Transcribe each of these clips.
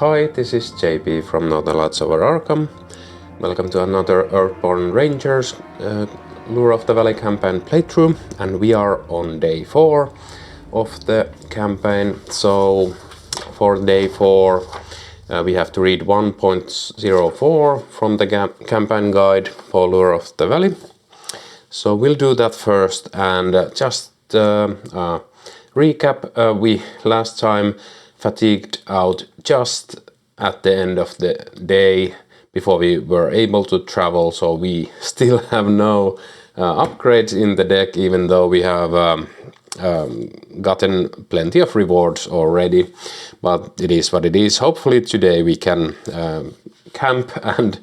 Hi, this is JP from Northern Lights over Arkham. Welcome to another Earthborne Rangers Lure of the Valley campaign playthrough, and we are on day 4 of the campaign. So for day 4 we have to read 1.04 from the campaign guide for Lure of the Valley. So we'll do that first, and just recap, we last time fatigued out just at the end of the day before we were able to travel, so we still have no upgrades in the deck, even though we have gotten plenty of rewards already, but it is what it is. Hopefully today we can camp and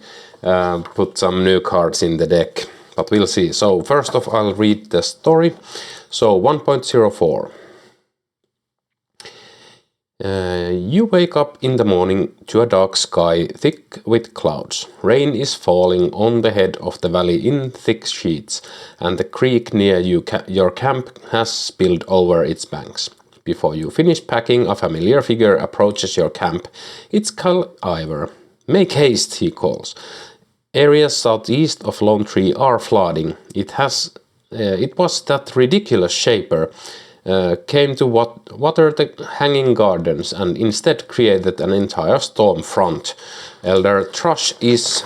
put some new cards in the deck, but we'll see. So first off, I'll read the story. So 1.04. You wake up in the morning to a dark sky thick with clouds. Rain is falling on the head of the valley in thick sheets, and the creek near your camp has spilled over its banks. Before you finish packing, a familiar figure approaches your camp. It's Cal Ivor. "Make haste," he calls. "Areas southeast of Lone Tree are flooding. It was that ridiculous shaper came to water the hanging gardens and instead created an entire storm front. Elder Thrush is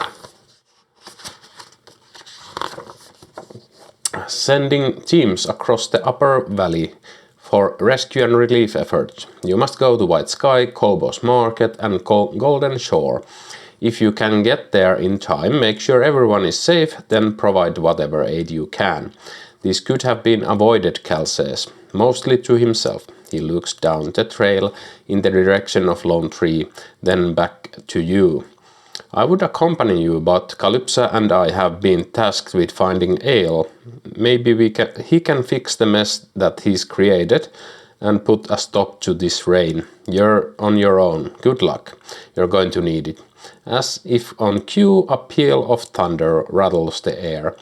sending teams across the upper valley for rescue and relief efforts. You must go to White Sky, Kobo's Market and Golden Shore. If you can get there in time, make sure everyone is safe, then provide whatever aid you can. This could have been avoided," Cal says, mostly to himself. He looks down the trail in the direction of Lone Tree, then back to you. "I would accompany you, but Calypso and I have been tasked with finding Ale. Maybe he can fix the mess that he's created and put a stop to this rain. You're on your own. Good luck. You're going to need it." As if on cue, a peal of thunder rattles the air.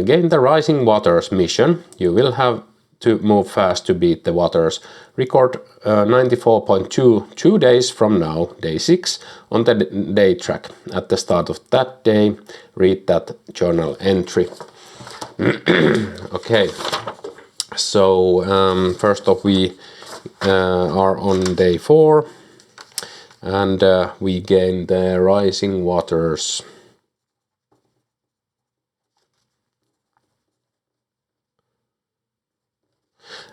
Gain the Rising Waters mission. You will have to move fast to beat the waters. Record 94.2 2 days from now, day 6, on the day track. At the start of that day, read that journal entry. Okay, so first off, we are on day 4, and we gain the Rising Waters.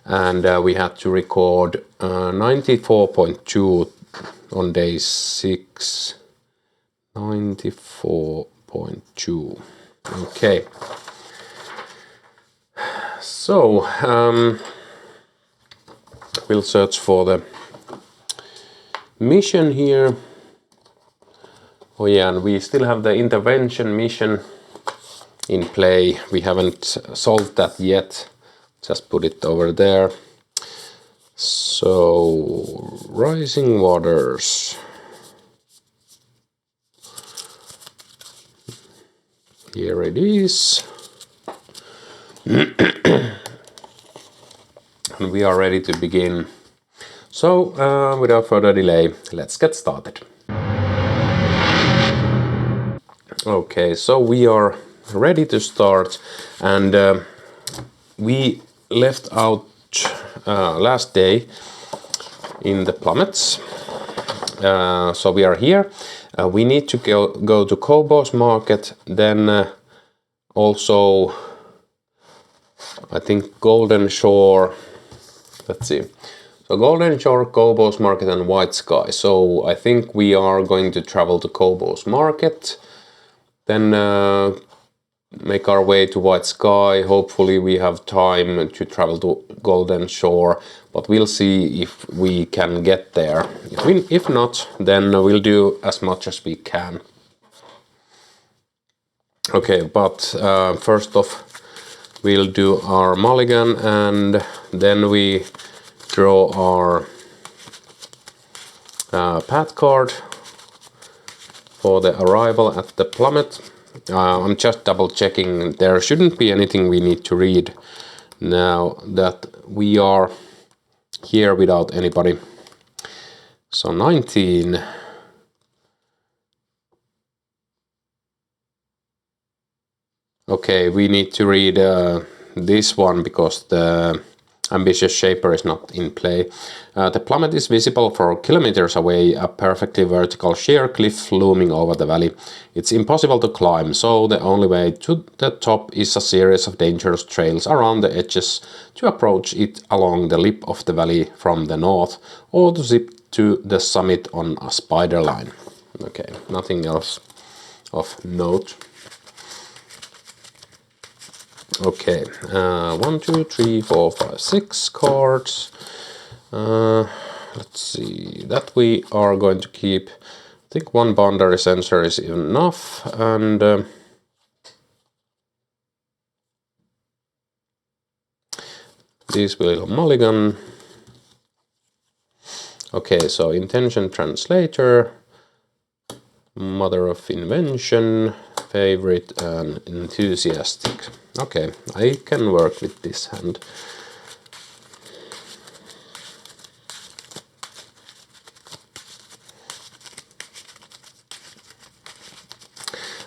And we had to record 94.2 on day 6. 94.2. Okay. So we'll search for the mission here. Oh yeah, and we still have the intervention mission in play. We haven't solved that yet. Just put it over there. So, Rising Waters. Here it is. And we are ready to begin. So, without further delay, let's get started. Okay, so we are ready to start, and we left out last day in the plummets, so we are here. We need to go to Kobo's Market, then also I think Golden Shore. Let's see. So Golden Shore, Kobo's Market and White Sky. So I think we are going to travel to Kobo's Market, then make our way to White Sky. Hopefully we have time to travel to Golden Shore, but we'll see if we can get there. If not, then we'll do as much as we can. Okay, but first off, we'll do our mulligan, and then we draw our path card for the arrival at the plummet. I'm just double checking. There shouldn't be anything we need to read now that we are here without anybody. So 19. Okay, we need to read this one because the ambitious shaper is not in play. The plummet is visible for kilometers away, a perfectly vertical sheer cliff looming over the valley. It's impossible to climb, so the only way to the top is a series of dangerous trails around the edges to approach it along the lip of the valley from the north, or to zip to the summit on a spider line. Okay, nothing else of note. Okay, 1, 2, 3, 4, 5, 6 cards. Let's see, that we are going to keep. I think one boundary sensor is enough, and these will mulligan. Okay, so intention translator, mother of invention, favorite and enthusiastic. Okay, I can work with this hand.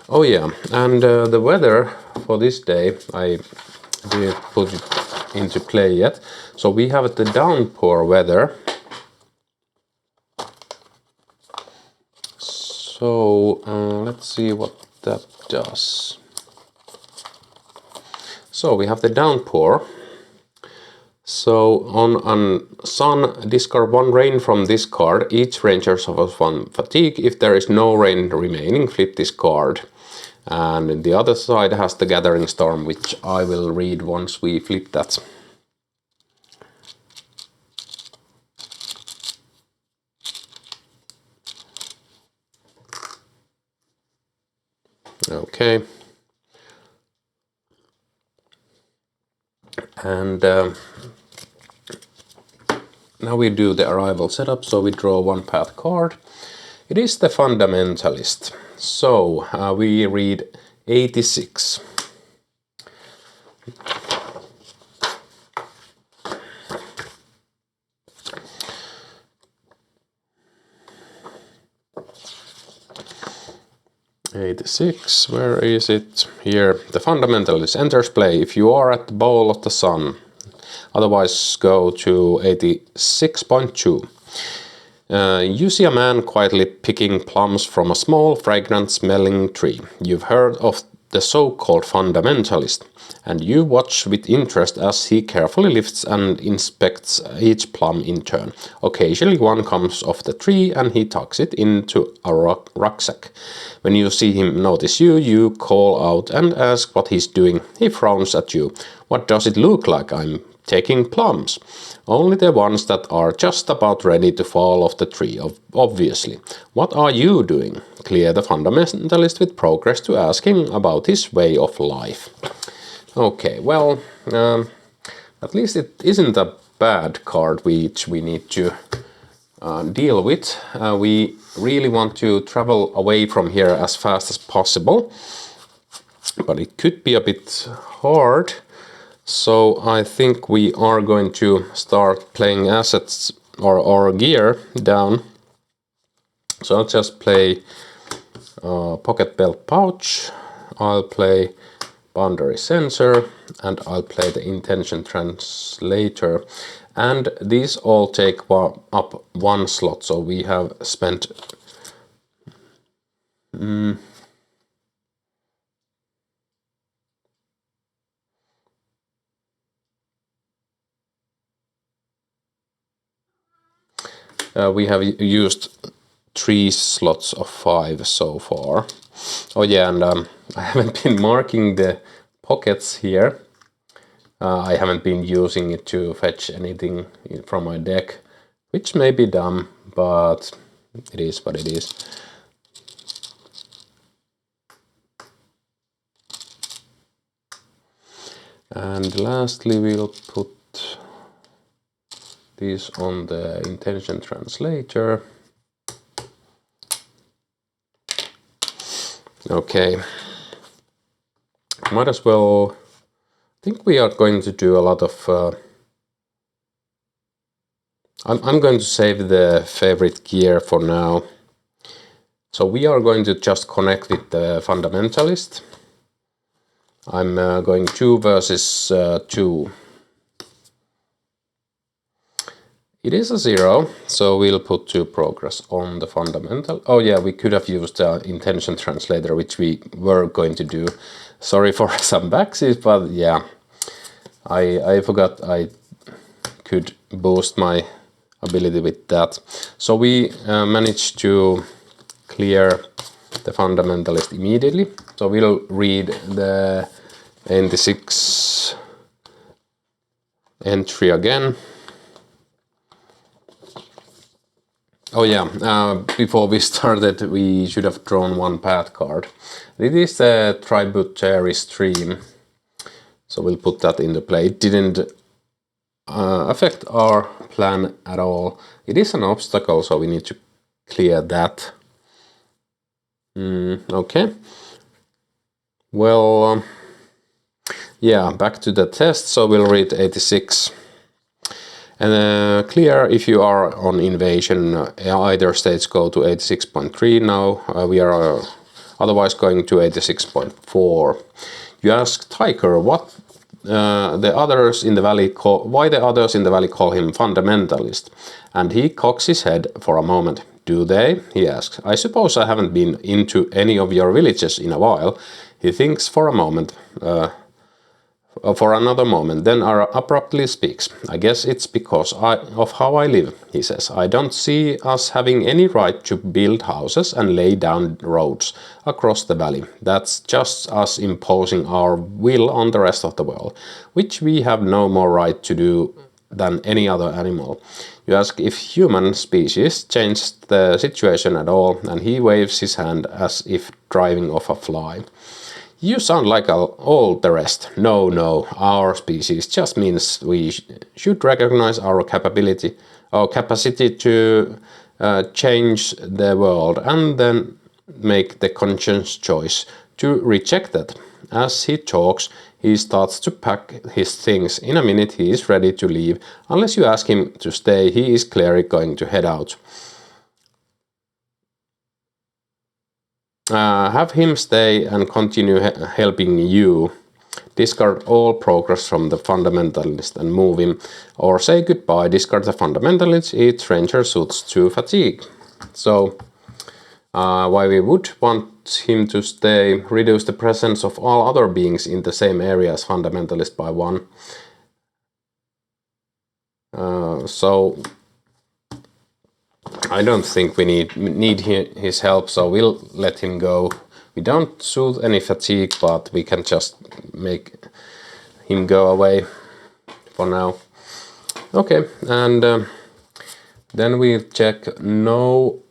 Oh yeah, and the weather for this day, I didn't put it into play yet. So we have the downpour weather. So let's see what that does. So we have the downpour. So on sun, discard 1 rain from this card. Each ranger suffers 1 fatigue. If there is no rain remaining, flip this card. And the other side has the gathering storm, which I will read once we flip that. Okay. And now we do the arrival setup, so we draw 1 path card. It is the Fundamentalist. So we read 86. Where is it? Here. The Fundamentalist enters play if you are at the bowl of the sun. Otherwise go to 86.2. You see a man quietly picking plums from a small, fragrant-smelling tree. You've heard of the so-called Fundamentalist, and you watch with interest as he carefully lifts and inspects each plum in turn. Occasionally one comes off the tree and he tucks it into a rucksack. When you see him notice you, you call out and ask what he's doing. He frowns at you. What does it look like? I'm taking plums. Only the ones that are just about ready to fall off the tree, obviously. What are you doing? Clear the Fundamentalist with progress to ask him about his way of life. Okay, well, at least it isn't a bad card which we need to deal with. We really want to travel away from here as fast as possible, but it could be a bit hard. So I think we are going to start playing assets or gear down. So I'll just play pocket belt pouch, I'll play boundary sensor, and I'll play the intention translator. And these all take up 1 slot, so we have spent we have used 3 slots of 5 so far. Oh yeah, and I haven't been marking the pockets here. I haven't been using it to fetch anything from my deck, which may be dumb, but it is what it is. And lastly, we'll put these on the intention translator. Okay, might as well. I think we are going to do a lot of. I'm going to save the favorite gear for now. So we are going to just connect with the Fundamentalist. I'm going 2 versus 2. It is a 0, so we'll put 2 progress on the fundamental. Oh yeah, we could have used the intention translator, which we were going to do. Sorry for some backseas, but yeah, I forgot I could boost my ability with that. So we managed to clear the fundamentalist immediately. So we'll read the 86 entry again. Oh yeah, before we started we should have drawn 1 path card. It is a tributary stream, so we'll put that into play. It didn't affect our plan at all. It is an obstacle, so we need to clear that. Okay. Well, yeah, back to the test, so we'll read 86. And clear if you are on invasion, either states go to 86.3 now. We are otherwise going to 86.4. You ask Tiger what the others in the valley why the others in the valley call him fundamentalist, and he cocks his head for a moment. Do they? He asks. I suppose I haven't been into any of your villages in a while. He thinks for a moment. For another moment, then abruptly speaks. I guess it's because of how I live, he says. I don't see us having any right to build houses and lay down roads across the valley. That's just us imposing our will on the rest of the world, which we have no more right to do than any other animal. You ask if human species changed the situation at all, and he waves his hand as if driving off a fly. You sound like all the rest. No, our species just means we should recognize our capacity to change the world and then make the conscious choice to reject that. As he talks, he starts to pack his things. In a minute he is ready to leave. Unless you ask him to stay, he is clearly going to head out. Have him stay and continue helping you. Discard all progress from the fundamentalist and move him, or say goodbye. Discard the fundamentalist. Each ranger suits 2 fatigue. So, why we would want him to stay? Reduce the presence of all other beings in the same area as fundamentalist by 1. So I don't think we need his help, so we'll let him go. We don't suit any fatigue, but we can just make him go away for now. Okay, and then we check no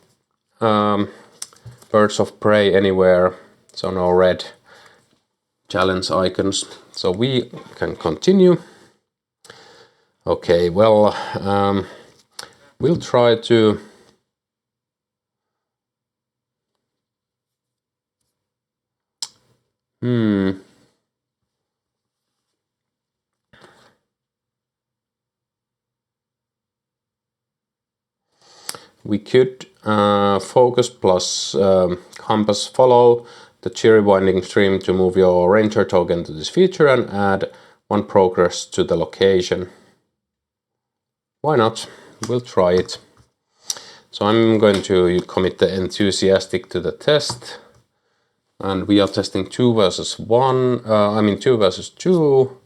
birds of prey anywhere, so no red challenge icons. So we can continue. Okay, well, we'll try to we could focus plus compass follow the cherry winding stream to move your ranger token to this feature and add 1 progress to the location. Why not? We'll try it. So I'm going to commit the enthusiastic to the test. And we are testing 2 versus 1. 2 versus 2.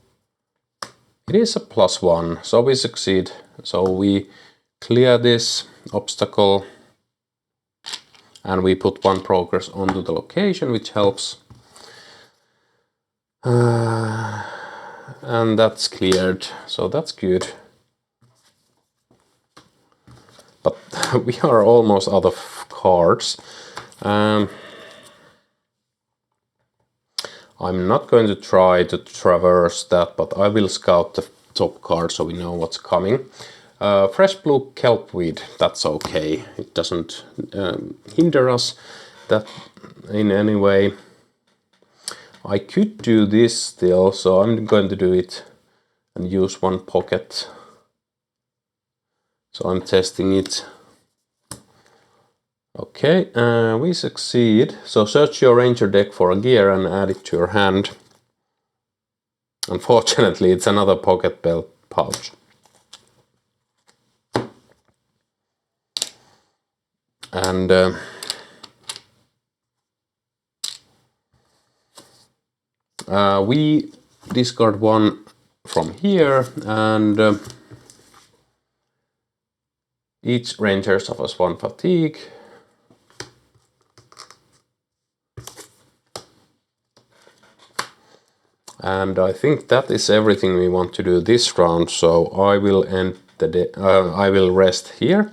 It is a +1, so we succeed. So we clear this obstacle and we put 1 progress onto the location, which helps. And that's cleared, so that's good. But we are almost out of cards. I'm not going to try to traverse that, but I will scout the top card so we know what's coming. Fresh blue kelpweed, that's okay. It doesn't hinder us that in any way. I could do this still, so I'm going to do it and use 1 pocket. So I'm testing it. Okay, we succeed. So search your ranger deck for a gear and add it to your hand. Unfortunately, it's another pocket belt pouch. And we discard one from here, and each ranger suffers 1 fatigue. And I think that is everything we want to do this round, so I will end the day. I will rest here.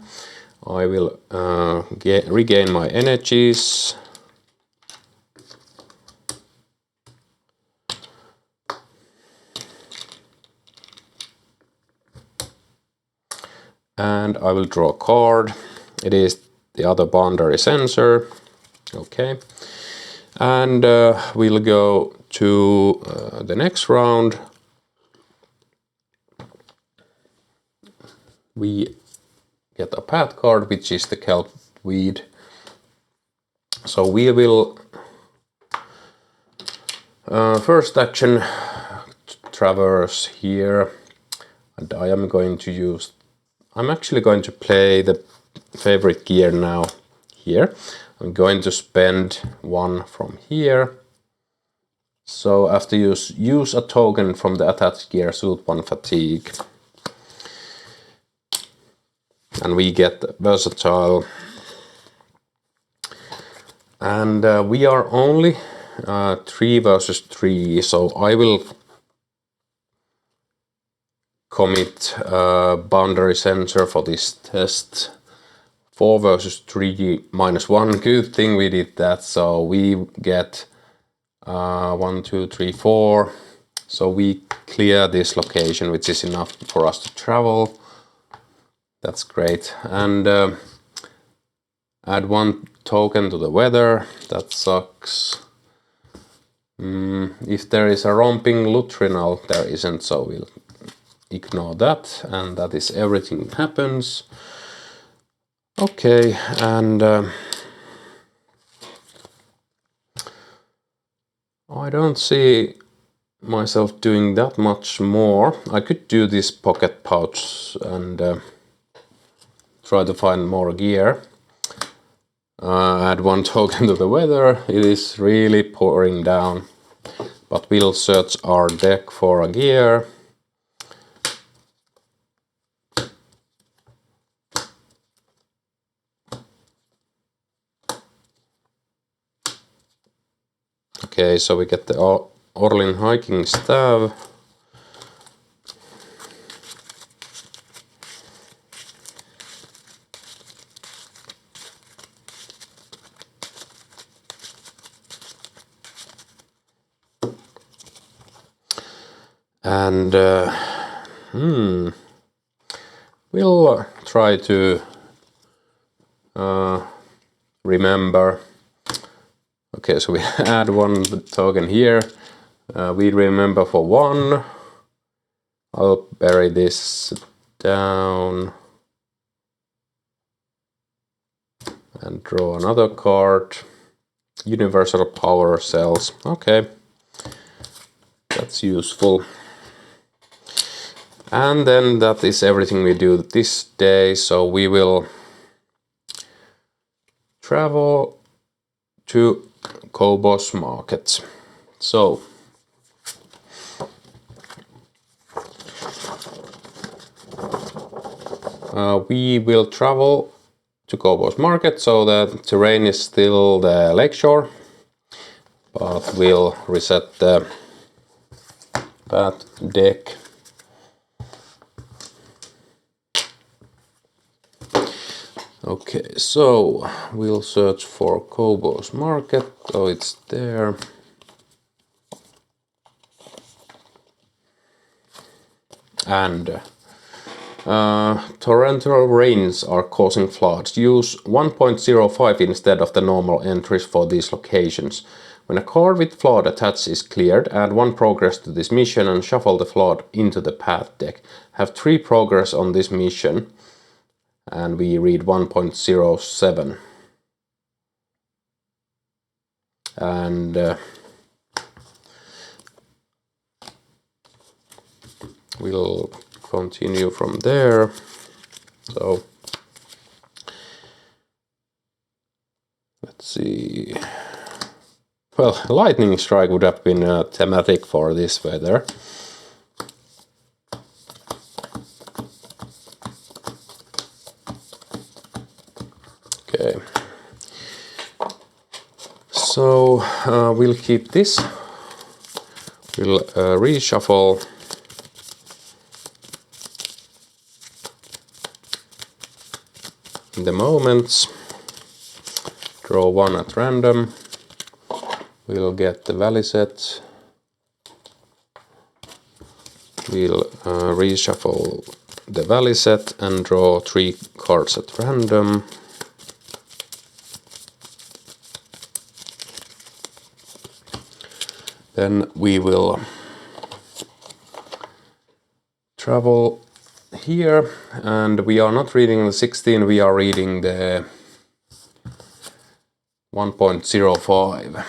I will regain my energies. And I will draw a card. It is the other boundary sensor. Okay. And we'll go to the next round. We get a path card, which is the kelp weed. So we will first action traverse here, and I am going to use. I'm actually going to play the favorite gear now here. I'm going to spend 1 from here. So after you use a token from the attached gear, suit 1 fatigue. And we get versatile. And we are only 3 versus 3, so I will commit boundary sensor for this test. 4 versus 3 minus 1. Good thing we did that, so we get 1, 2, 3, 4. So we clear this location, which is enough for us to travel. That's great. And add 1 token to the weather. That sucks. If there is a romping Lutrinal, there isn't, so we'll ignore that. And that is everything that happens. Okay, and I don't see myself doing that much more. I could do this pocket pouch and try to find more gear. Add 1 token to the weather. It is really pouring down, but we'll search our deck for a gear. Okay, so we get the Orlin hiking staff. And we'll try to remember. Okay, so we add 1 token here. We remember for 1. I'll bury this down and draw another card. Universal power cells. Okay, that's useful. And then that is everything we do this day. So we will travel to Kobos Market. So we will travel to Kobos Market, so the terrain is still the lakeshore, but we'll reset the path deck. Okay, so we'll search for Kobos Market. Oh, it's there. And torrential rains are causing floods. Use 1.05 instead of the normal entries for these locations. When a card with flood attached is cleared, add 1 progress to this mission and shuffle the flood into the path deck. Have 3 progress on this mission, and we read 1.07. And we'll continue from there. So let's see. Well, lightning strike would have been thematic for this weather. Okay. So we'll keep this. We'll reshuffle the moments. Draw one at random. We'll get the valley set. We'll reshuffle the valley set and draw 3 cards at random. Then we will travel here, and we are not reading the 16, we are reading the 1.05.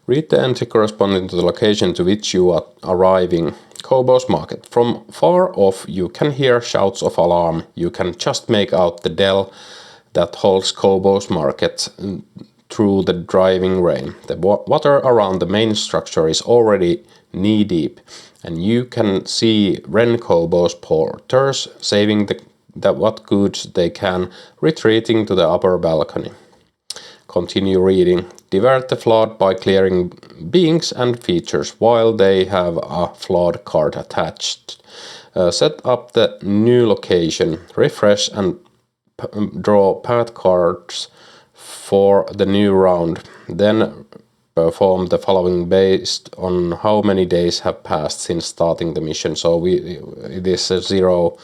Read the entry corresponding to the location to which you are arriving. Kobo's Market. From far off you can hear shouts of alarm. You can just make out the dell that holds Kobo's Market through the driving rain. The water around the main structure is already knee-deep, and you can see Ren Kobo's porters saving what goods they can, retreating to the upper balcony. Continue reading. Divert the flood by clearing beings and features while they have a flood card attached. Set up the new location, refresh and draw path cards for the new round. Then perform the following based on how many days have passed since starting the mission. So it is 0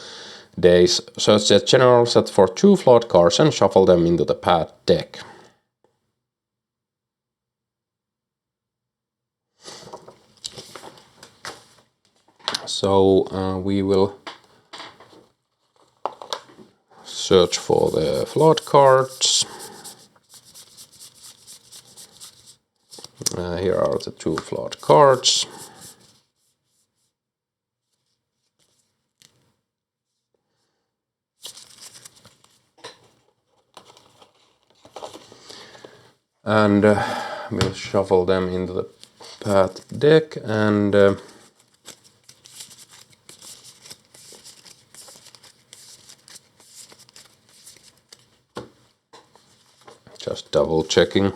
days. Search the general set for 2 flood cards and shuffle them into the path deck. So we will search for the flood cards. Here are the 2 flood cards. And we'll shuffle them into the path deck and just double checking.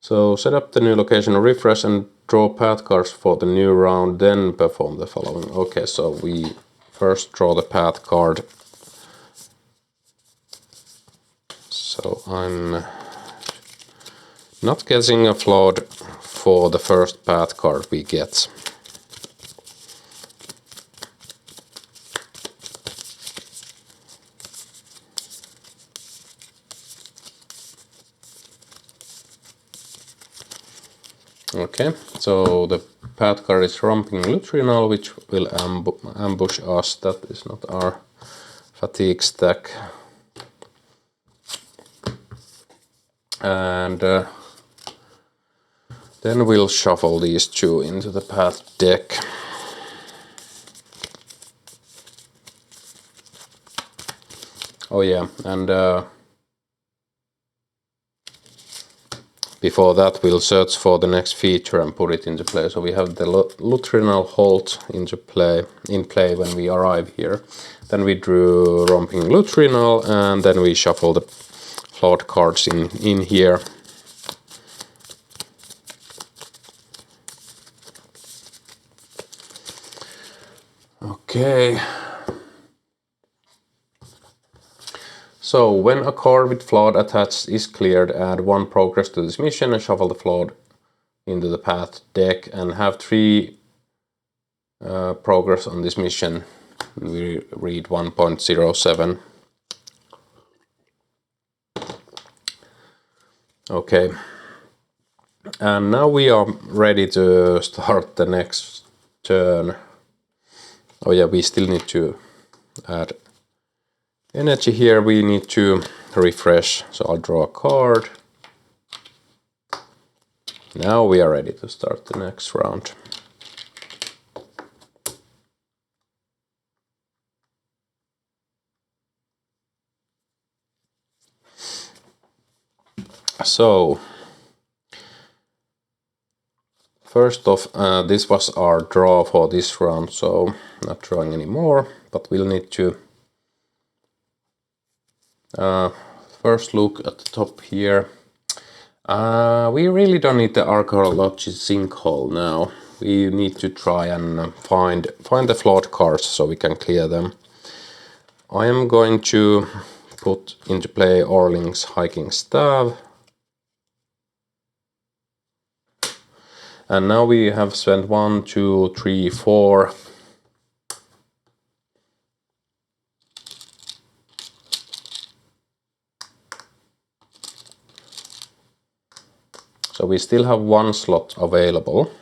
So set up the new location, refresh and draw path cards for the new round, then perform the following. Okay, so we first draw the path card. So I'm not getting a flood for the first path card we get. Okay, so the path card is Romping Lutrinal, which will ambush us. That is not our fatigue stack. And then we'll shuffle these 2 into the path deck. Oh yeah, and before that we'll search for the next feature and put it into play. So we have the Lutrinal Halt in play when we arrive here. Then we drew Romping Lutrinal, and then we shuffle the flood cards in here. Okay. So when a card with flood attached is cleared, add 1 progress to this mission and shuffle the flood into the path deck and have 3 progress on this mission. We read 1.07. Okay. And now we are ready to start the next turn. Oh yeah, we still need to add energy here. We need to refresh. So I'll draw a card. Now we are ready to start the next round. So first off, this was our draw for this round, so not drawing anymore, but we'll need to first look at the top here. We really don't need the archaeology sinkhole now. We need to try and find the flawed cards so we can clear them. I am going to put into play Orling's hiking staff. And now we have spent 1, 2, 3, 4. So we still have 1 slot available.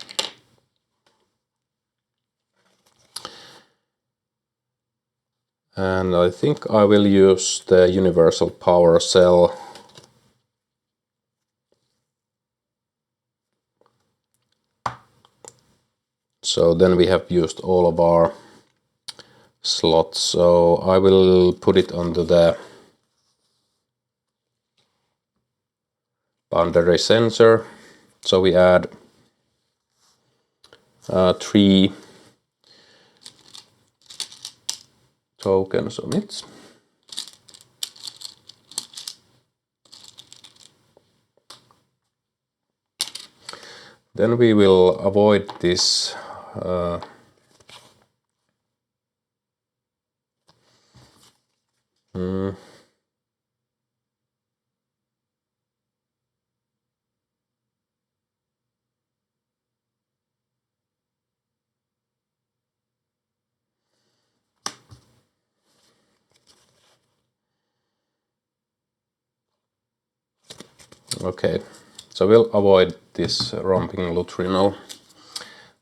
And I think I will use the universal power cell. So then we have used all of our slots. So I will put it onto the boundary sensor. So we add 3 tokens on it. Then we will avoid this okay, so we'll avoid this romping lutrinal.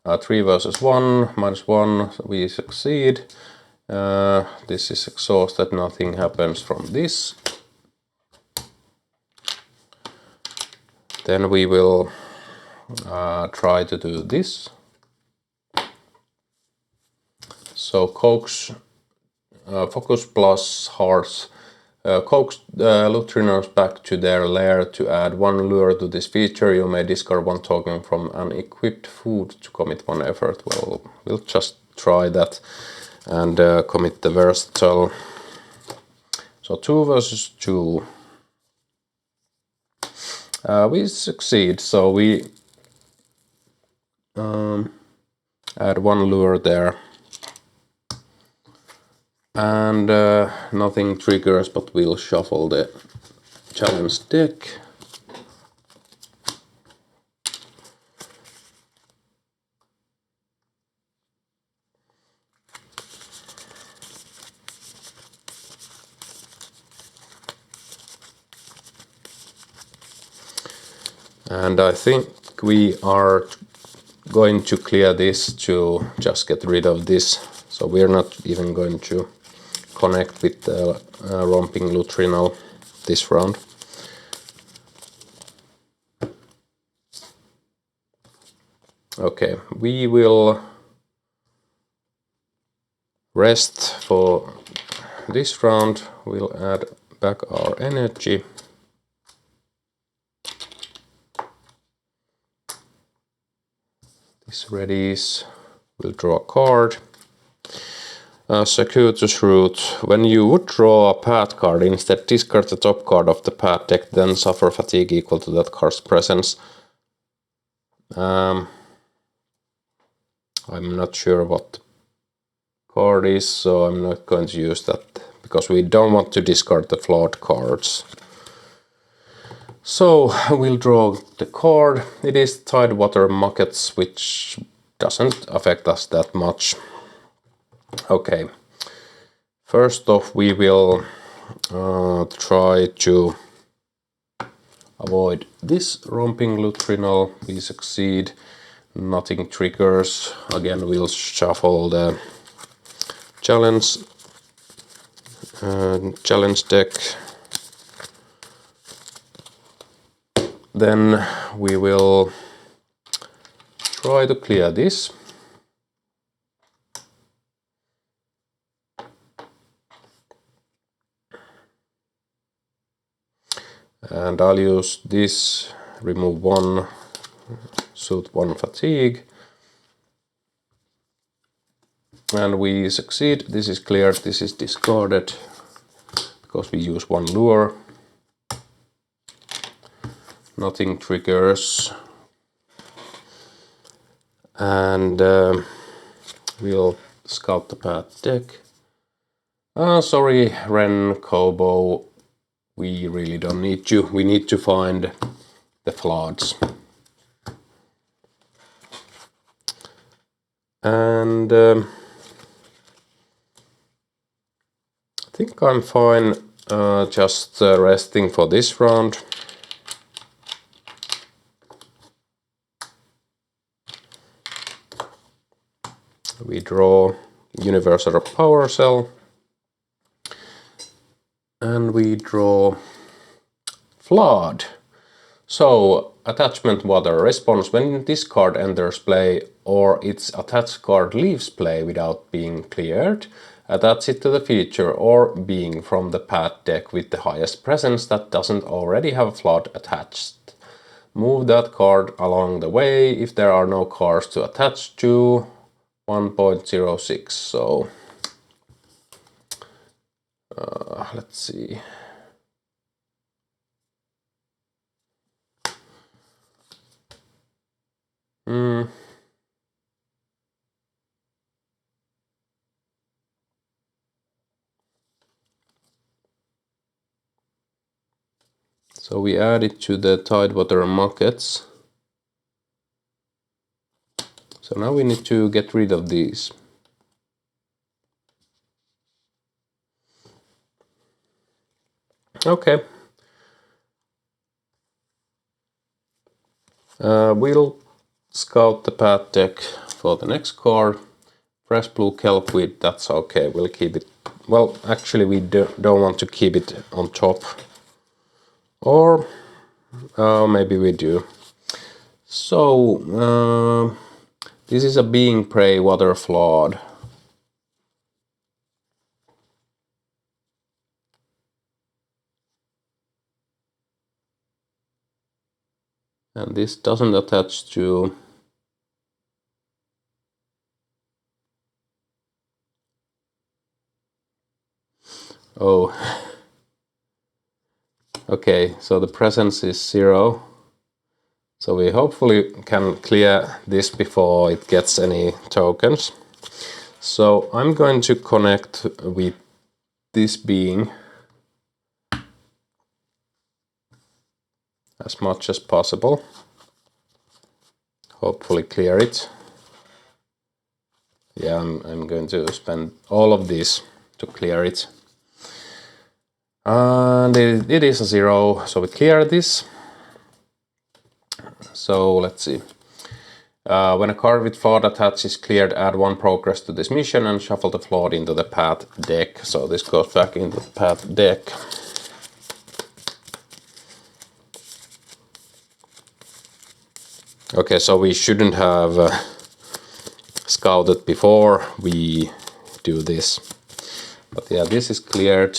3 versus 1, -1, we succeed. This is exhausted, nothing happens from this. Then we will try to do this. So coax, focus plus hearts. Coax lutrinals back to their lair. To add 1 lure to this feature, you may discard 1 token from an equipped food to commit 1 effort. Well, we'll just try that and commit the versatile. So 2 versus 2. We succeed, so we add 1 lure there. And nothing triggers, but we'll shuffle the challenge deck. And I think we are going to clear this to just get rid of this. So we're not even going to connect with the romping lutrinal this round. Okay, we will rest for this round. We'll add back our energy. This readies. We'll draw a card. Circuitous route. When you would draw a path card, instead discard the top card of the path deck, then suffer fatigue equal to that card's presence. I'm not sure what the card is, so I'm not going to use that because we don't want to discard the flawed cards. So we'll draw the card. It is Tidewater Muckets, which doesn't affect us that much. Okay, first off we will try to avoid this romping lutrinal. We succeed, nothing triggers. Again we'll shuffle the challenge deck. Then we will try to clear this. And I'll use this, remove 1, suit 1 fatigue. And we succeed. This is cleared, this is discarded because we use 1 lure. Nothing triggers. And we'll scout the path deck. Sorry, Ren, Kobo. We really don't need you. We need to find the floods. And I think I'm fine just resting for this round. We draw Universal Power Cell. And we draw Flood. So, attachment water response when this card enters play or its attached card leaves play without being cleared. Attach it to the feature or being from the path deck with the highest presence that doesn't already have Flood attached. Move that card along the way if there are no cards to attach to. 1.06. So let's see. So we add it to the Tidewater Markets. So now we need to get rid of these. Okay. We'll scout the path deck for the next card. Fresh blue kelpweed, that's okay. We'll keep it. Well, actually we don't want to keep it on top. Or maybe we do. So this is a Being Prey Water Flood. And this doesn't attach to oh. Okay, so the presence is 0. So we hopefully can clear this before it gets any tokens. So I'm going to connect with this being as much as possible. Hopefully clear it. Yeah, I'm going to spend all of this to clear it. And it is a 0, so we clear this. So let's see. When a card with Flood attached is cleared, add 1 progress to this mission and shuffle the Flood into the path deck. So this goes back into the path deck. Okay, so we shouldn't have scouted before we do this. But yeah, this is cleared.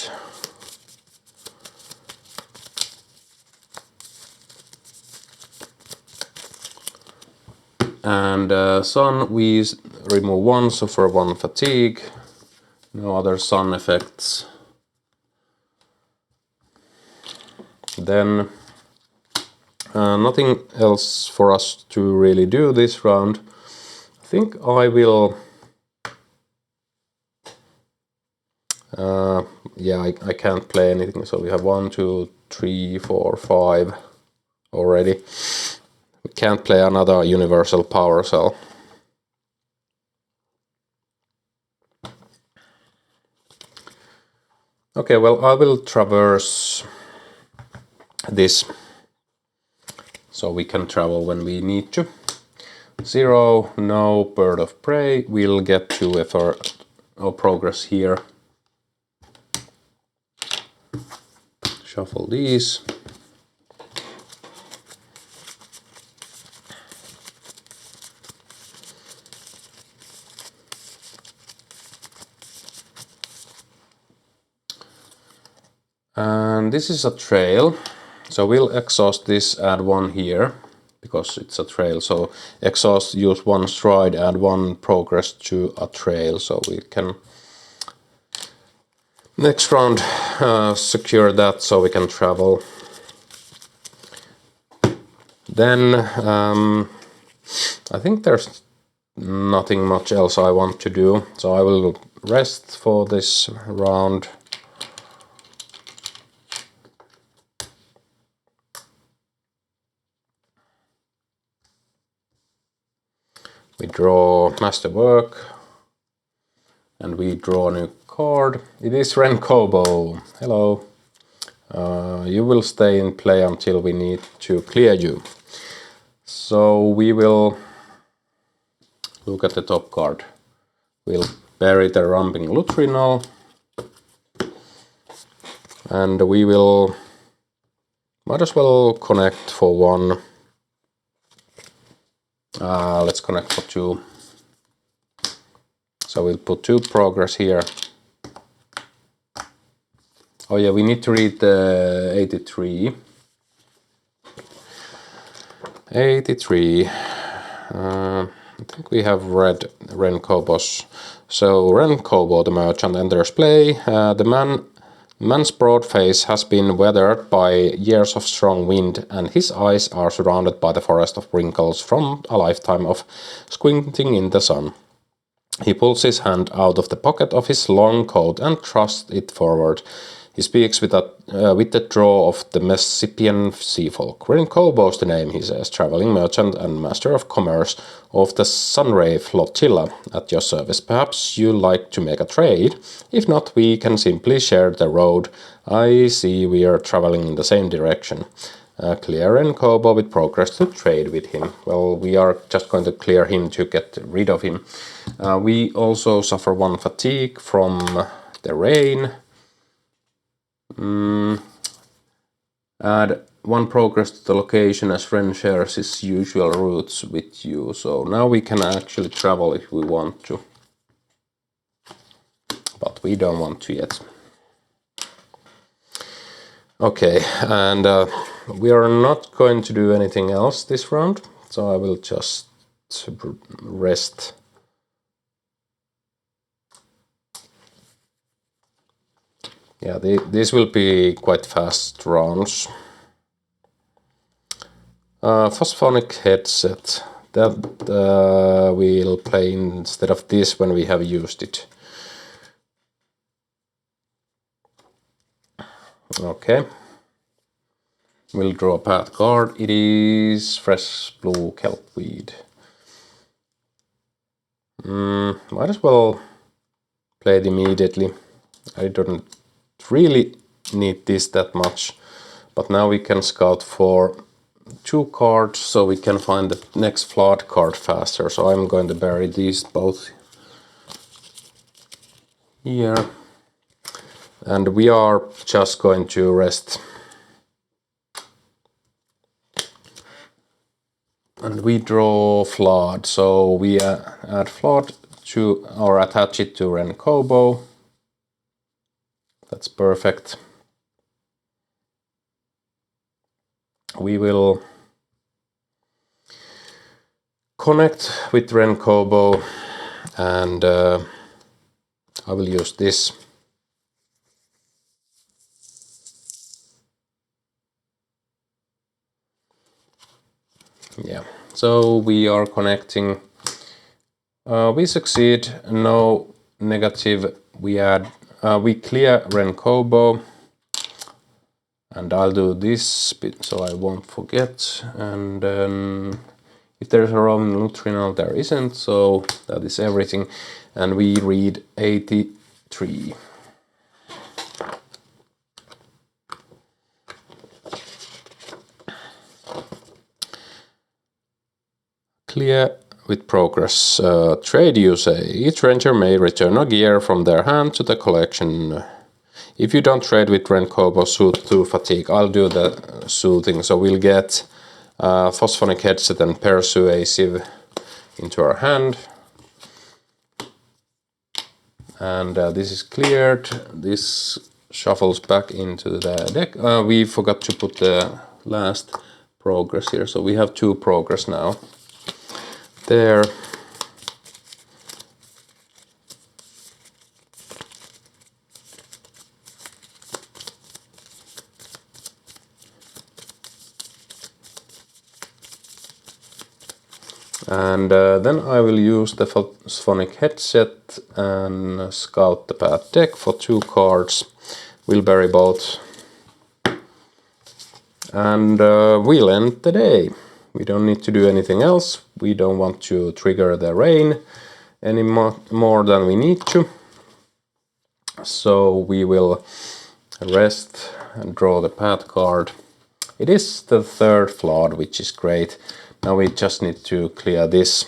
And Sun, we remove 1, suffer 1 fatigue. No other Sun effects. Then nothing else for us to really do this round. I think I will... yeah, I can't play anything. So we have 1, 2, 3, 4, 5 already. We can't play another Universal Power Cell. Okay, well, I will traverse this so we can travel when we need to. 0, no Bird of Prey. We'll get 2 effort our progress here. Shuffle these. And this is a trail, so we'll exhaust this, add one here, because it's a trail. So exhaust, use one stride, add one progress to a trail, so we can next round secure that so we can travel. Then I think there's nothing much else I want to do, so I will rest for this round. We draw Masterwork, and we draw a new card. It is Renkobo. Hello. You will stay in play until we need to clear you. So we will look at the top card. We'll bury the Ramping Lutrinal, and we will might as well connect for one. Let's connect for two. So we'll put two progress here. Oh yeah, we need to read the 83. 83. I think we have read Renkobos. So Renkobo, the merchant, enters play. The man's broad face has been weathered by years of strong wind, and his eyes are surrounded by the forest of wrinkles from a lifetime of squinting in the sun. He pulls his hand out of the pocket of his long coat and thrusts it forward. He speaks with the drawl of the Messippian seafolk. Renkobo's the name, he says, traveling merchant and master of commerce of the Sunray flotilla at your service. Perhaps you like to make a trade? If not, we can simply share the road. I see we are traveling in the same direction. Clear Renkobo with progress to trade with him. Well, we are just going to clear him to get rid of him. We also suffer one fatigue from the rain. Add one progress to the location as friend shares his usual routes with you. So now we can actually travel if we want to. But we don't want to yet. Okay, and we are not going to do anything else this round. So I will just rest. Yeah, these will be quite fast rounds. Phosphonic headset. That we'll play instead of this when we have used it. Okay. We'll draw a path card. It is fresh blue kelpweed. Might as well play it immediately. I don't really need this that much, but now we can scout for two cards so we can find the next flood card faster. So I'm going to bury these both here, and we are just going to rest. And we draw flood, so we add flood to or attach it to Renkobo. That's perfect. We will connect with Renkobo, and I will use this. Yeah, so we are connecting. We succeed, no negative. We clear Renkobo, and I'll do this bit so I won't forget. And then if there's a rolling Lutrinal, there isn't, so that is everything. And we read 83. Clear with progress. Trade, you say. Each ranger may return a gear from their hand to the collection. If you don't trade with Ren Kobo, soothe to fatigue. I'll do the soothing. So we'll get phosphonic headset and persuasive into our hand. And this is cleared. This shuffles back into the deck. We forgot to put the last progress here, so we have 2 progress now. There. And then I will use the phosphonic headset and scout the path deck for 2 cards. We'll bury both. And we'll end the day. We don't need to do anything else. We don't want to trigger the rain any more than we need to. So we will rest and draw the path card. It is the 3rd flood, which is great. Now we just need to clear this.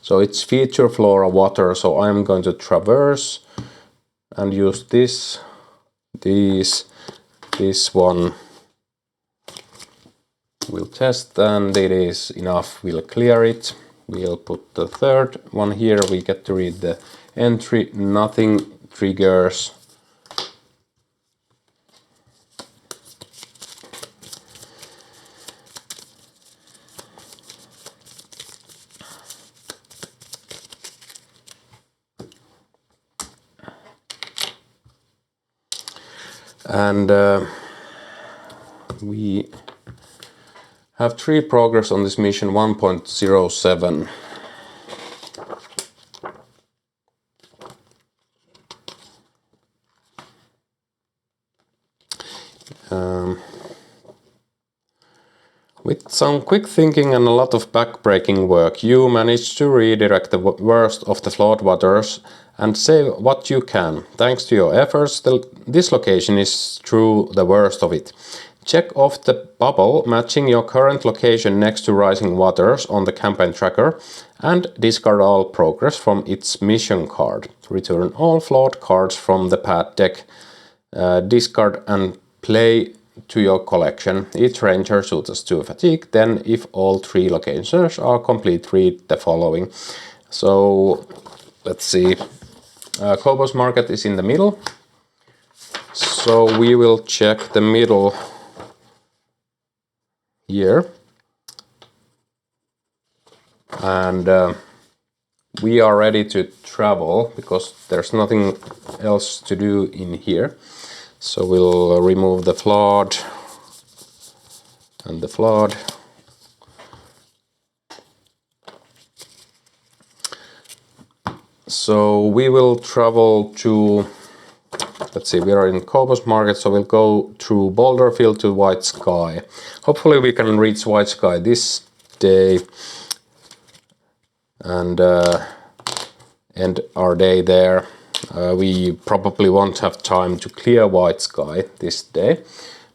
So it's feature flora water, so I'm going to traverse and use this one. We'll test, and it is enough. We'll clear it. We'll put the 3rd one here. We get to read the entry. Nothing triggers. And we have 3 progress on this mission 1.07. With some quick thinking and a lot of backbreaking work, you managed to redirect the worst of the flood waters and save what you can. Thanks to your efforts, this location is through the worst of it. Check off the bubble matching your current location next to rising waters on the campaign tracker and discard all progress from its mission card. Return all flawed cards from the path deck, discard and play to your collection. Each ranger suits to fatigue. Then, if all 3 locations are complete, read the following. So, let's see. Kobo's Market is in the middle. So we will check the middle here. And we are ready to travel because there's nothing else to do in here. So we'll remove the flood and the flood. So we will travel to, let's see, we are in Kobo's Market, so we'll go through Boulderfield to White Sky. Hopefully we can reach White Sky this day and end our day there. We probably won't have time to clear White Sky this day,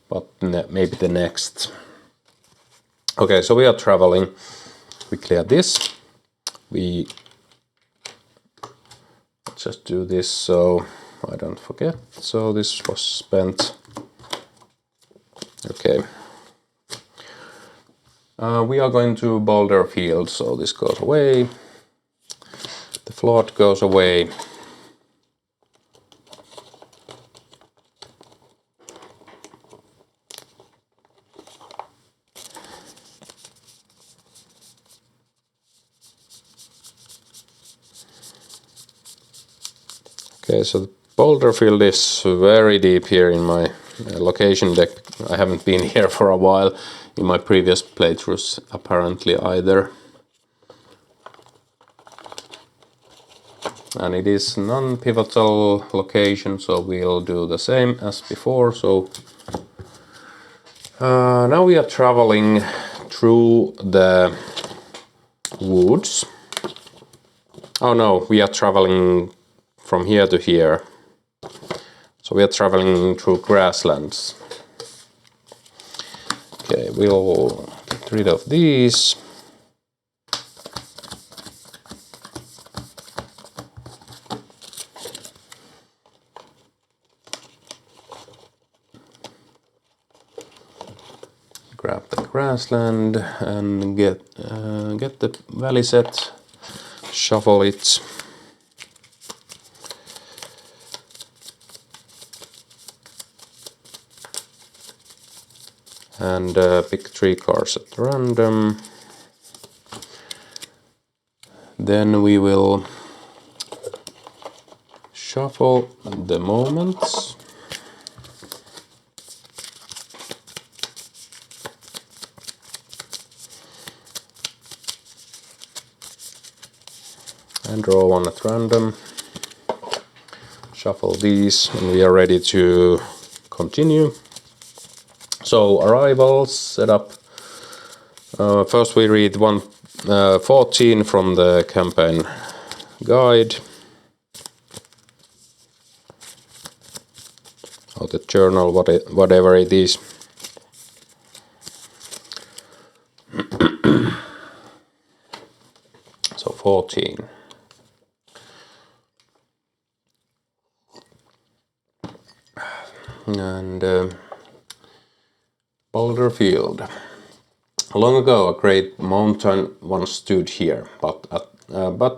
but maybe the next. Okay, so we are traveling. We clear this. We just do this so I don't forget. So this was spent. Okay. We are going to Boulderfield, so this goes away. The flood goes away. Okay, so the Boulderfield is very deep here in my location deck. I haven't been here for a while in my previous playthroughs, apparently either. And it is non-pivotal location, so we'll do the same as before. So now we are traveling through the woods. Oh no, we are traveling from here to here. So we are traveling through grasslands. Okay, we'll get rid of these. Grab the grassland and get the valley set, shuffle it. And pick 3 cards at random. Then we will shuffle the moments. And draw 1 at random. Shuffle these and we are ready to continue. So arrivals, setup. First we read 14 from the campaign guide. Or the journal, whatever it is. So 14. And Boulder Field. Long ago, a great mountain once stood here, but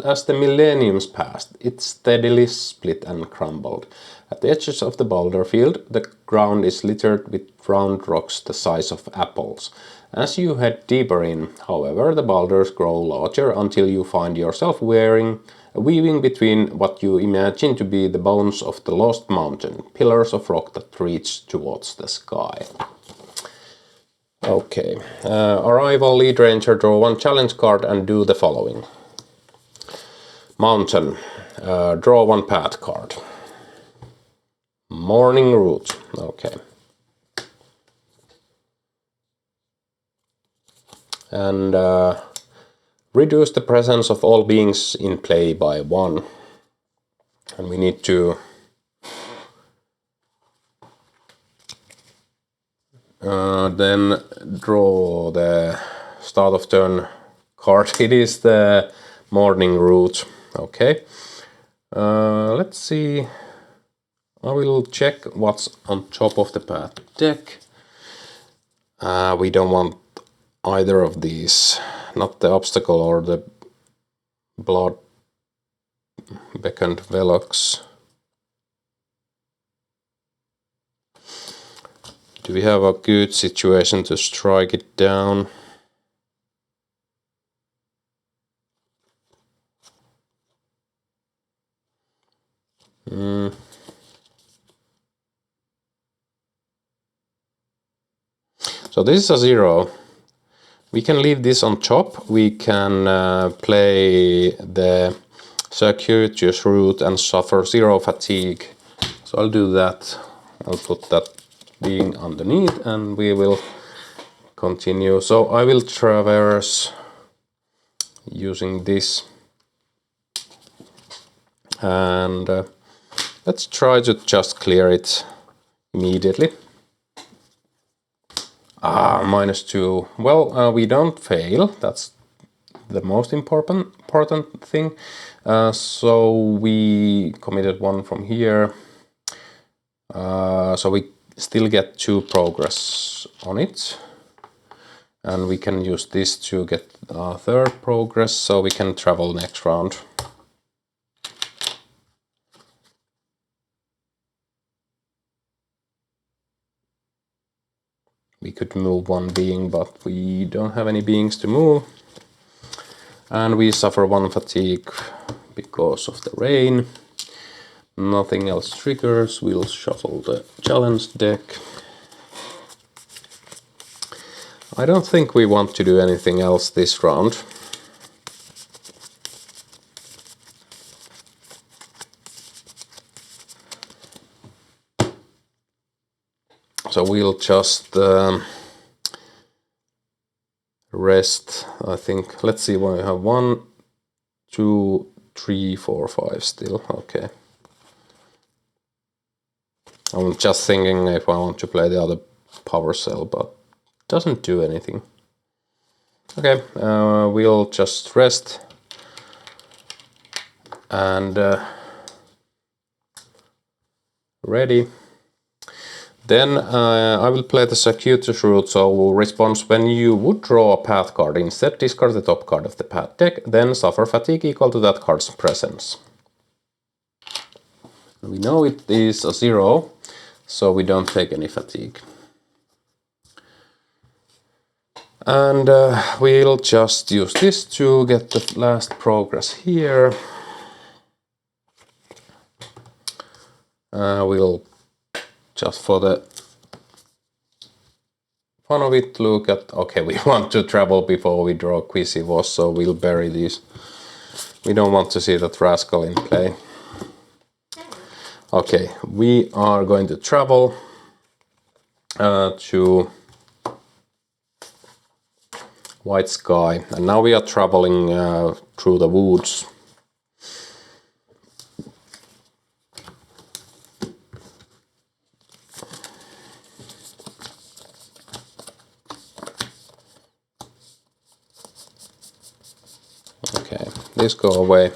as the millenniums passed, it steadily split and crumbled. At the edges of the boulder field, the ground is littered with round rocks the size of apples. As you head deeper in, however, the boulders grow larger until you find yourself weaving between what you imagine to be the bones of the lost mountain, pillars of rock that reach towards the sky. Okay, arrival, lead ranger, draw 1 challenge card and do the following. Mountain, draw 1 path card. Morning route, okay. And reduce the presence of all beings in play by 1. And we need to then draw the start of turn card. It is the morning route. Okay. Let's see. I will check what's on top of the path deck. We don't want either of these. Not the obstacle or the blood beckoned velox. Do we have a good situation to strike it down? So this is a 0. We can leave this on top. We can play the circuitous route and suffer 0 fatigue. So I'll do that. I'll put that being underneath and we will continue. So I will traverse using this. And let's try to just clear it immediately. -2. Well, we don't fail. That's the most important thing. So we committed 1 from here. So we still get 2 progress on it. And we can use this to get 3rd progress, so we can travel next round. We could move 1 being, but we don't have any beings to move. And we suffer 1 fatigue because of the rain. Nothing else triggers. We'll shuffle the challenge deck. I don't think we want to do anything else this round. So we'll just rest, I think. Let's see what we have. 1, 2, 3, 4, 5 still. Okay. I'm just thinking if I want to play the other power cell, but it doesn't do anything. Okay, we'll just rest. And ready. Then I will play the circuitous route, so response when you would draw a path card. Instead, discard the top card of the path deck, then suffer fatigue equal to that card's presence. We know it is a 0, so we don't take any fatigue. And we'll just use this to get the last progress here. We'll just for the fun of it look at, okay, we want to travel before we draw Quisivos, so we'll bury these. We don't want to see that rascal in play. Okay, we are going to travel to White Sky, and now we are traveling through the woods. Okay, this go away.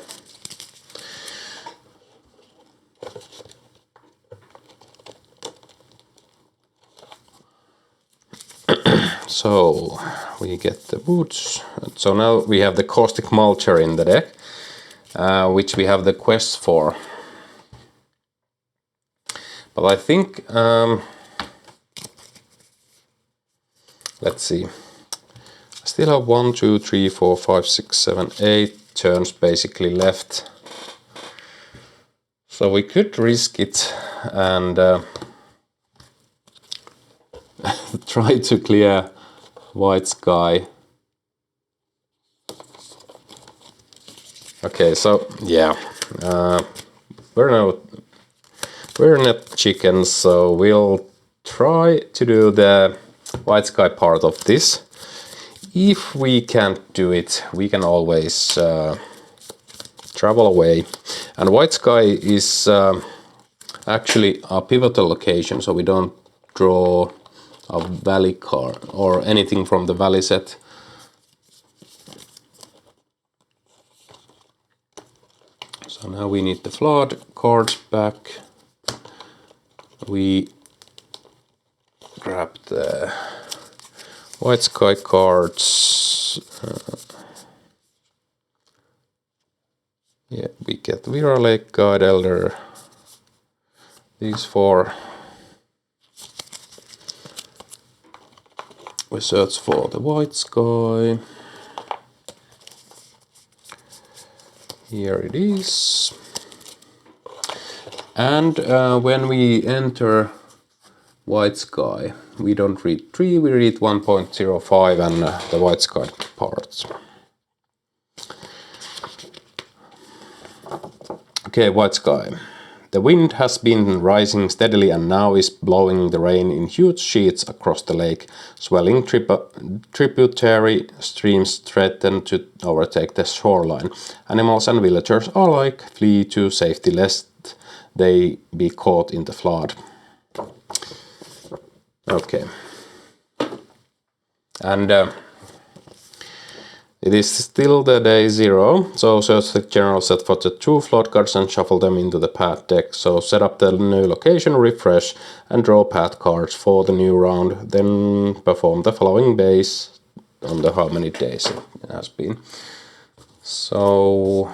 So we get the woods. So now we have the Caustic Mulcher in the deck, which we have the quest for. But I think, let's see. I still have 1, 2, 3, 4, 5, 6, 7, 8 turns basically left. So we could risk it and try to clear White Sky. Okay, so yeah, we're not chickens, so we'll try to do the White Sky part of this. If we can't do it, we can always travel away. And White Sky is actually a pivotal location, so we don't draw a valley card or anything from the valley set. So now we need the flood cards back. We grab the White Sky cards. Yeah, we get Vira Lake Guide Elder. These 4. We search for the White Sky. Here it is. And when we enter White Sky, we don't read 3, we read 1.05 and the White Sky parts. Okay, White Sky. The wind has been rising steadily and now is blowing the rain in huge sheets across the lake. Swelling tributary streams threaten to overtake the shoreline. Animals and villagers alike flee to safety lest they be caught in the flood. Okay. And it is still the day 0, so search the general set for the 2 flood cards and shuffle them into the path deck. So set up the new location, refresh, and draw path cards for the new round. Then perform the following based on the how many days it has been. So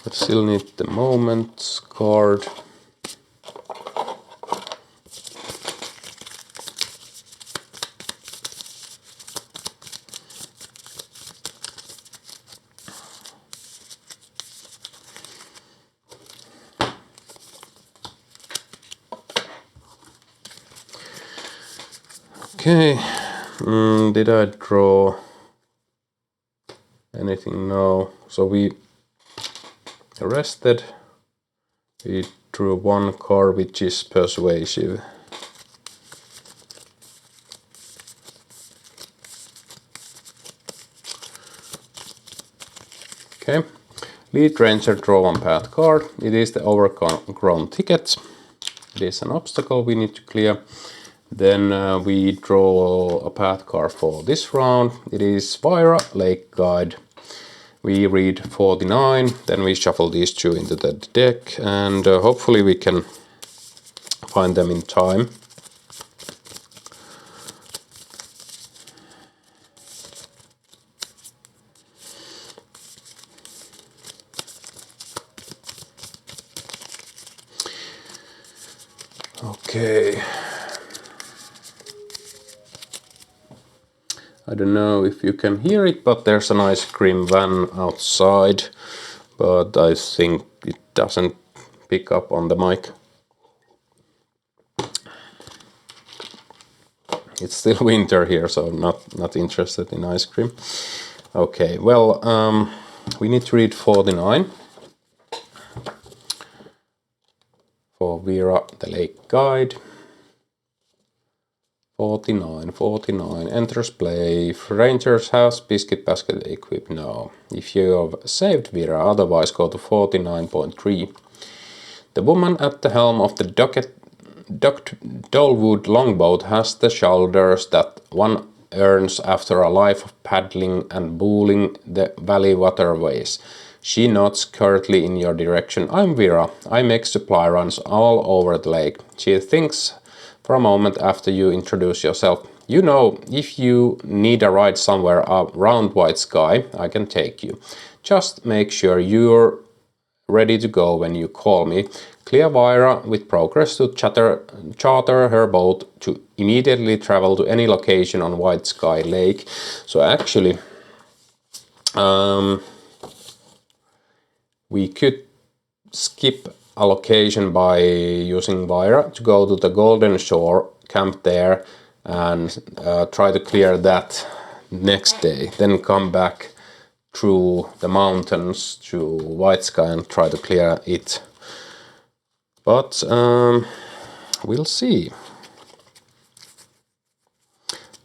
I still need the moments card. Okay, did I draw anything? No. So we rested. We drew 1 card, which is persuasive. Okay, lead ranger, draw 1 path card. It is the overgrown ticket. It is an obstacle we need to clear. Then we draw a path card for this round. It is Vira Lake Guide. We read 49, then we shuffle these 2 into the deck, and hopefully we can find them in time. Okay. I don't know if you can hear it, but there's an ice cream van outside, but I think it doesn't pick up on the mic. It's still winter here, so not interested in ice cream. Okay, well, we need to read 49 for Vera the Lake Guide. 49. Enters play. If Rangers has biscuit basket equipped, no. If you have saved Vera, otherwise go to 49.3. The woman at the helm of the docked Dolwood longboat has the shoulders that one earns after a life of paddling and bowling the valley waterways. She nods curtly in your direction. I'm Vera. I make supply runs all over the lake. She thinks for a moment after you introduce yourself. You know, if you need a ride somewhere around White Sky, I can take you. Just make sure you're ready to go when you call me. Clear Vira with progress to charter her boat to immediately travel to any location on White Sky Lake. So actually, we could skip a location by using Vira to go to the Golden Shore, camp there, and try to clear that next day. Then come back through the mountains to White Sky and try to clear it. But we'll see.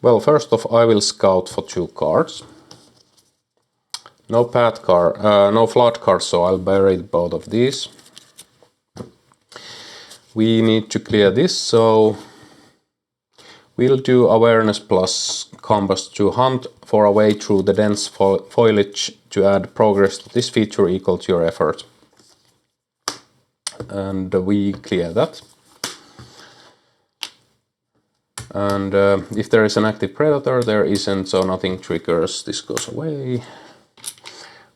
Well, first off, I will scout for 2 cards. No no flood cards, so I'll bury both of these. We need to clear this, so we'll do awareness plus compass to hunt for a way through the dense foliage to add progress to this feature equal to your effort. And we clear that. And if there is an active predator, there isn't, so nothing triggers. This goes away.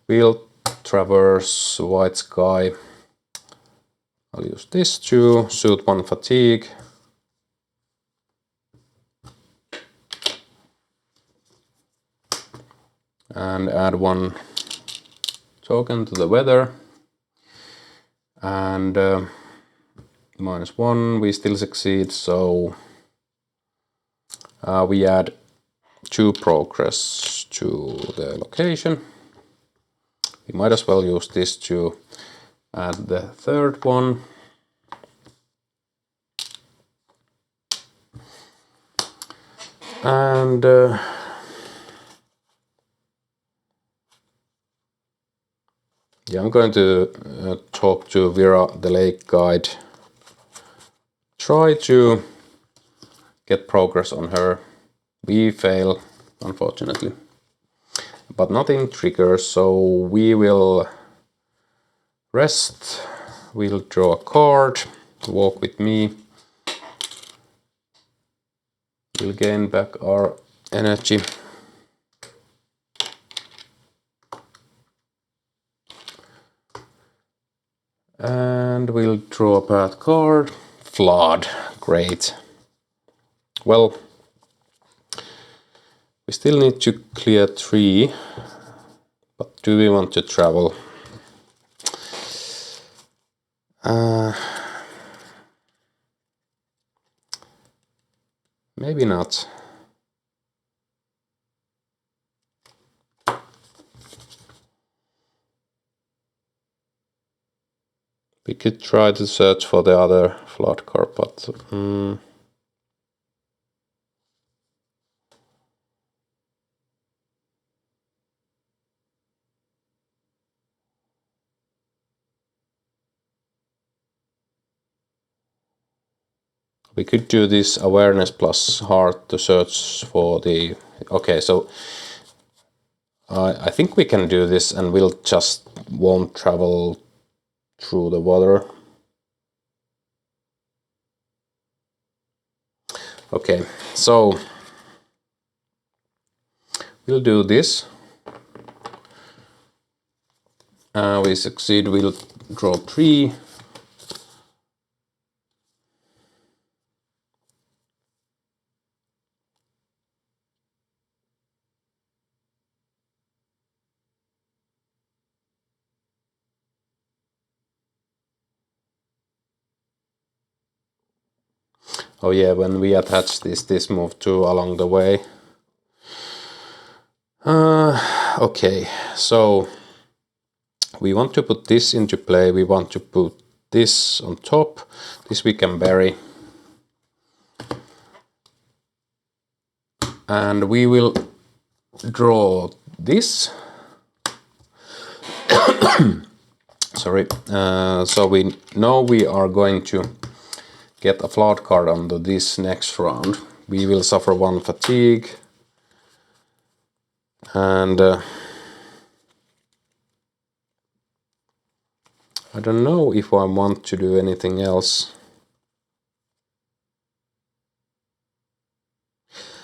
We'll traverse White Sky. I'll use this to suit 1 fatigue. And add 1 token to the weather. And -1, we still succeed, so we add 2 progress to the location. We might as well use this to add the 3rd one. And yeah, I'm going to talk to Vera the Lake Guide. Try to get progress on her. We fail, unfortunately. But nothing triggers, so we will rest. We'll draw a card. Walk with me. We'll gain back our energy. And we'll draw a bad card. Flood. Great. Well, we still need to clear 3. But do we want to travel? Maybe not. We could try to search for the other flood card, but we could do this awareness plus heart to search for the... Okay, so I think we can do this and we'll just won't travel through the water. Okay, so we'll do this. We succeed, we'll draw 3. Oh yeah, when we attach this moved 2 along the way. Okay, so we want to put this into play, we want to put this on top, this we can bury. And we will draw this. Sorry, so we know we are going to get a flood card onto this next round. We will suffer 1 fatigue. And I don't know if I want to do anything else.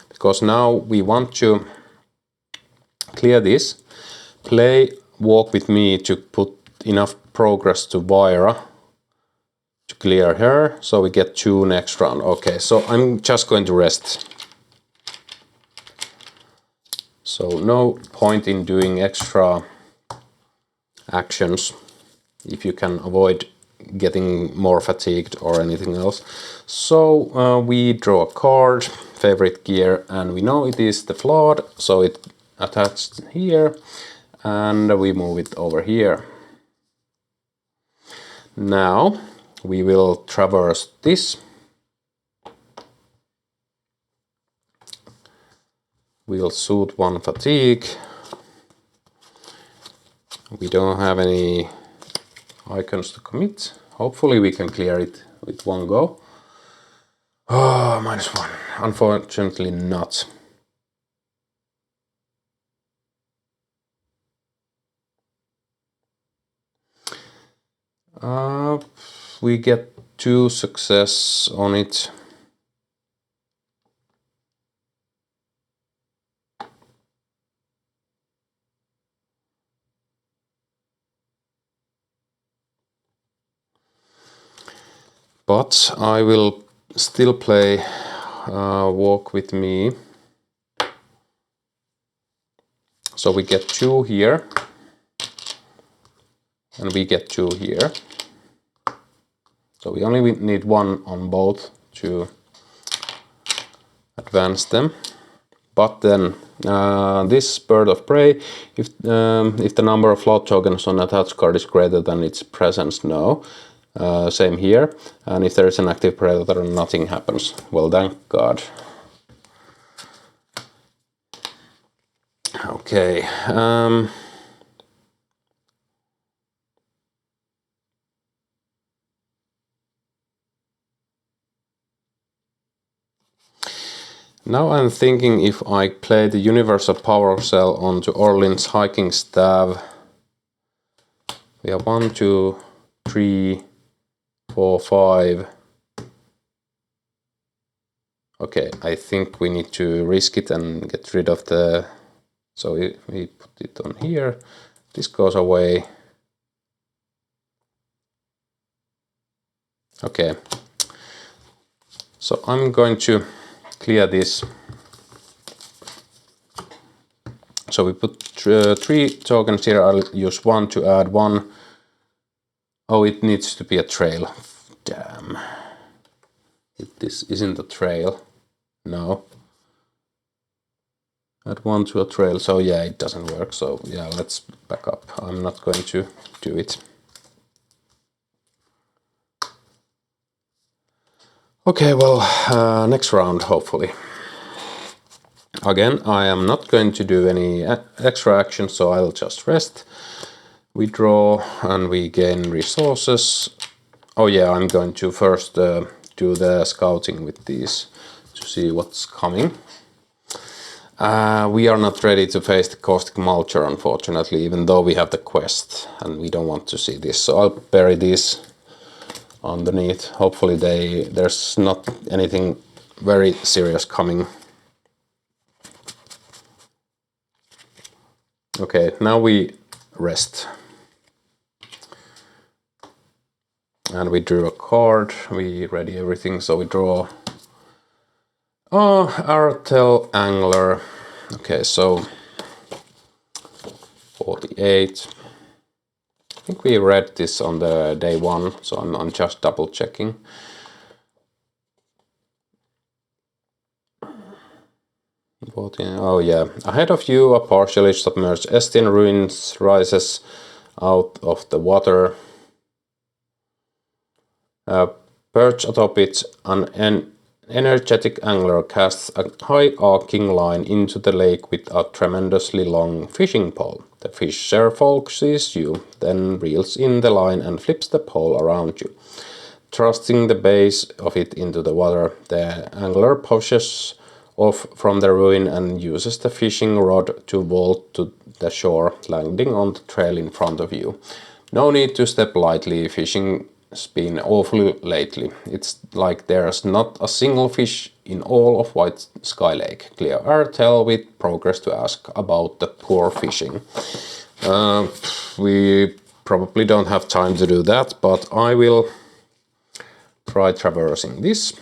Because now we want to clear this, play Walk With Me to put enough progress to Vaira to clear her, so we get 2 next round. Okay, so I'm just going to rest. So no point in doing extra actions if you can avoid getting more fatigued or anything else. So we draw a card, favorite gear, and we know it is the flood, so it attached here, and we move it over here. Now we will traverse this. We'll suit 1 fatigue. We don't have any icons to commit. Hopefully we can clear it with 1 go. Oh, -1. Unfortunately not. We get 2 success on it. But I will still play Walk With Me. So we get 2 here. And we get 2 here. So we only need 1 on both to advance them. But then this Bird of Prey, if the number of float tokens on attached card is greater than its presence, no. Same here. And if there is an active predator, nothing happens. Well, thank God. Okay. Now I'm thinking if I play the Universal Power Cell onto Orlin's Hiking Staff. We have 1, 2, 3, 4, 5. Okay, I think we need to risk it and get rid of the... So we put it on here. This goes away. Okay. So I'm going to clear this. So we put 3 tokens here. I'll use 1 to add 1. Oh, it needs to be a trail. Damn. This isn't a trail. No. Add 1 to a trail. So yeah, it doesn't work. So yeah, let's back up. I'm not going to do it. Okay, well, next round, hopefully. Again, I am not going to do any extra action, so I'll just rest. We draw and we gain resources. Oh yeah, I'm going to first do the scouting with these to see what's coming. We are not ready to face the Caustic Mulcher, unfortunately, even though we have the quest and we don't want to see this. So I'll bury these underneath. Hopefully there's not anything very serious coming. Okay, now we rest. And we drew a card, we ready everything, so we draw Artel Angler. Okay, so 48. I think we read this on the day one, so I'm just double checking. Oh yeah, ahead of you a partially submerged Estian ruins rises out of the water. Perched atop it, an energetic angler casts a high arcing line into the lake with a tremendously long fishing pole. The fisher focuses you, then reels in the line and flips the pole around you. Thrusting the base of it into the water, the angler pushes off from the ruin and uses the fishing rod to vault to the shore, landing on the trail in front of you. No need to step lightly, fishing's been awful lately. It's like there's not a single fish in all of White Sky Lake. Clear Artel with progress to ask about the poor fishing. We probably don't have time to do that, but I will try traversing this.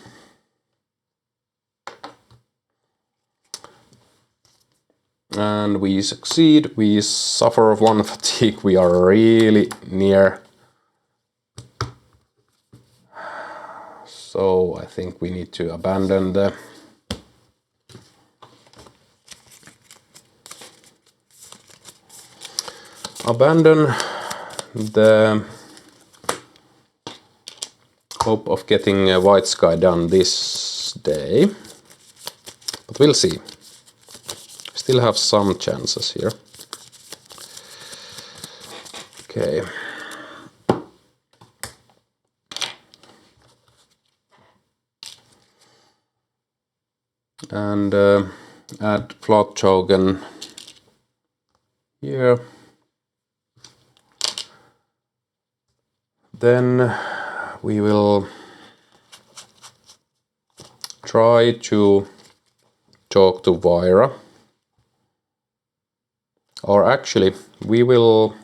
And we succeed, we suffer 1 fatigue, we are really near. So I think we need to abandon the hope of getting a White Sky done this day. But we'll see. Still have some chances here. Okay. And add float token here. Then we will try to talk to Vaira. Or actually, we will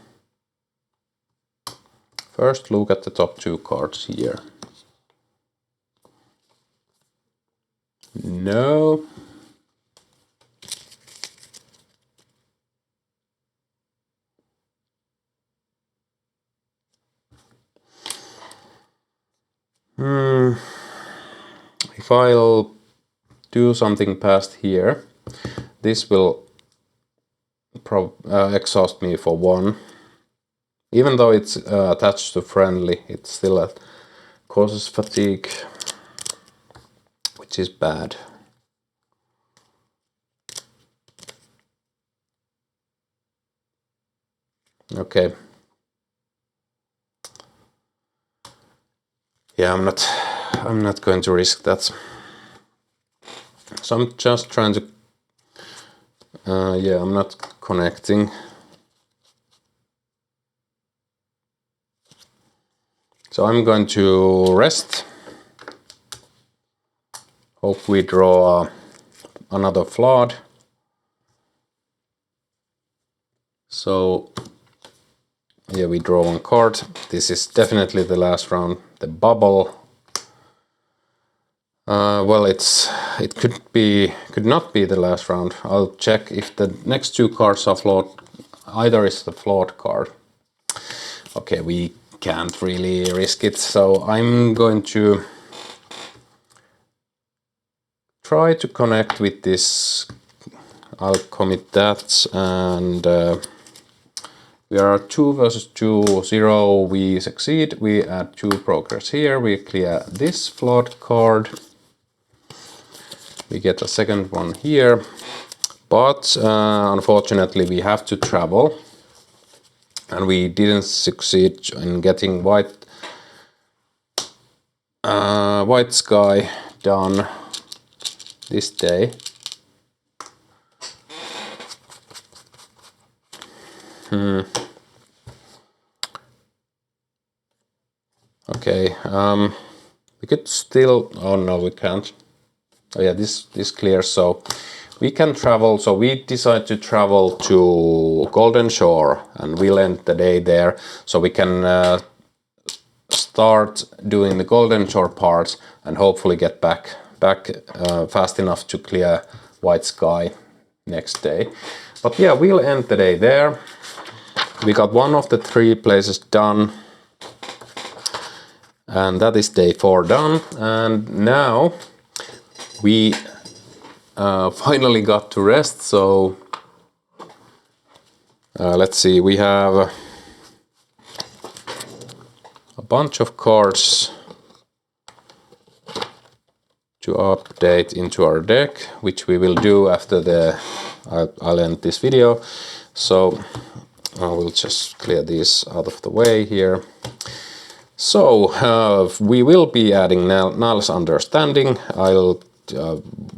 first look at the top 2 cards here. No. If I'll do something past here, this will exhaust me for 1. Even though it's attached to friendly, it still causes fatigue, which is bad. Okay. Yeah, I'm not going to risk that. So I'm just trying to yeah, I'm not connecting. So I'm going to rest. Hope we draw another flood. So yeah, we draw 1 card. This is definitely the last round. The bubble. Well, it could not be the last round. I'll check if the next 2 cards are flawed. Either is the flawed card. Okay, we can't really risk it, so I'm going to try to connect with this. I'll commit that, and we are 2 versus 2, 0. We succeed. We add 2 progress here. We clear this flawed card. We get a second one here, but unfortunately we have to travel, and we didn't succeed in getting White Sky done this day. Okay, we could still. Oh no, we can't. oh yeah, this clears, so we can travel. So we decide to travel to Golden Shore, and we'll end the day there, so we can start doing the Golden Shore parts and hopefully get back fast enough to clear White Sky next day. But yeah, we'll end the day there. We got one of the 3 places done, and that is day 4 done. And now we finally got to rest. So let's see, we have a bunch of cards to update into our deck, which we will do after I'll end this video. So I will just clear these out of the way here. So we will be adding Null's Understanding.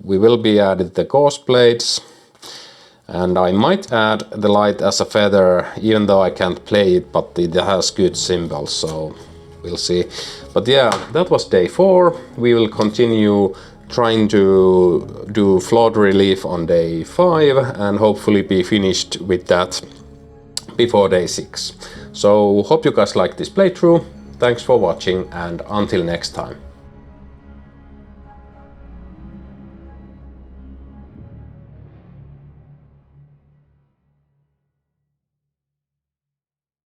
We will be adding the Ghost Blades, and I might add the Light as a Feather, even though I can't play it, but it has good symbols, so we'll see. But yeah, that was day 4. We will continue trying to do Flood Relief on day 5 and hopefully be finished with that before day 6. So hope you guys like this playthrough. Thanks for watching, and until next time.